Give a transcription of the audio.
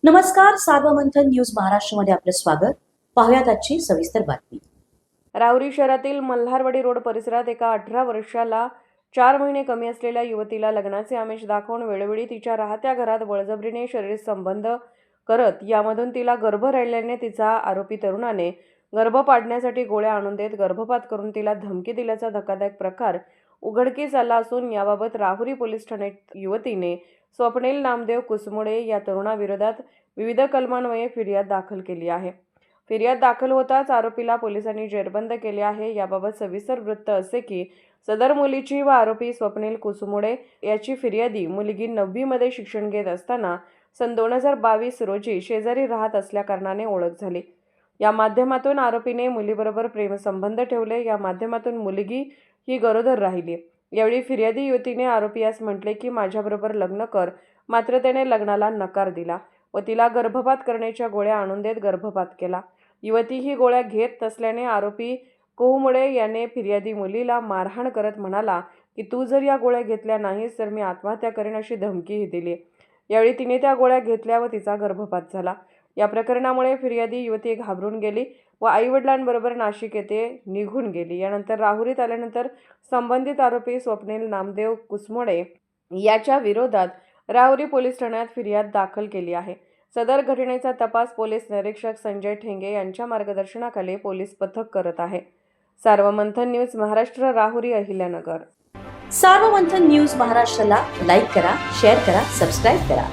नमस्कार, सार्वमंथन न्यूज महाराष्ट्रमध्ये आपलं स्वागत. पाहुयात आजची सविस्तर बातमी. राहुरी शहरातील मल्हारवाडी रोड परिसरात एका 18 वर्षाला 4 महिने कमी असलेल्या युवतीला लग्नाचे आमिष दाखवून वेळोवेळी तिच्या राहत्या घरात बळजबरीने शरीर संबंध करत यामधून तिला गर्भ राहिल्याने तिचा आरोपी तरुणाने गर्भ पाडण्यासाठी गोळ्या आणून देत गर्भपात करून तिला धमकी दिल्याचा धक्कादायक प्रकार उघडकीस आला असून याबाबत राहुरी पोलीस ठाण्यात युवतीने स्वप्नील नामदेव कुसमुडे या तरुणाविरोधात विविध कलमान्वये फिर्याद दाखल केली आहे. फिर्याद दाखल होताच आरोपीला पोलिसांनी जेरबंद केले आहे. याबाबत सविस्तर वृत्त असे की सदर मुलीची व आरोपी स्वप्नील कुसमुडे याची फिर्यादी मुलगी 9वी मध्ये शिक्षण घेत असताना सन 2022 रोजी शेजारी राहत असल्याकारणाने ओळख झाली. या माध्यमातून आरोपीने मुलीबरोबर प्रेमसंबंध ठेवले. या माध्यमातून मुलगी ही गरोदर राहिली. यावेळी फिर्यादी युवतीने आरोपी यास म्हटले की माझ्याबरोबर लग्न कर, मात्र त्याने लग्नाला नकार दिला व तिला गर्भपात करण्याच्या गोळ्या आणून देत गर्भपात केला. युवती ही गोळ्या घेत नसल्याने आरोपी कुसमुडे याने फिर्यादी मुलीला मारहाण करत म्हणाला की तू जर या गोळ्या घेतल्या नाहीस तर मी आत्महत्या करेन अशी धमकीही दिली. यावेळी तिने त्या गोळ्या घेतल्या व तिचा गर्भपात झाला. या प्रकरणामुळे फिर्यादी युवती घाबरून गेली व आईवडिलांबरोबर नाशिक येथे निघून गेली. यानंतर राहुरीत आल्यानंतर संबंधित आरोपी स्वप्नील नामदेव कुसमुडे याच्या विरोधात राहुरी पोलीस ठाण्यात फिर्याद दाखल केली आहे. सदर घटनेचा तपास पोलीस निरीक्षक संजय ठेंगे यांच्या मार्गदर्शनाखाली पोलीस पथक करत आहे. सार्वमंथन न्यूज महाराष्ट्र, राहुरी, अहिल्यानगर. सार्वमंथन न्यूज महाराष्ट्राला लाईक करा, शेअर करा, सबस्क्राईब करा.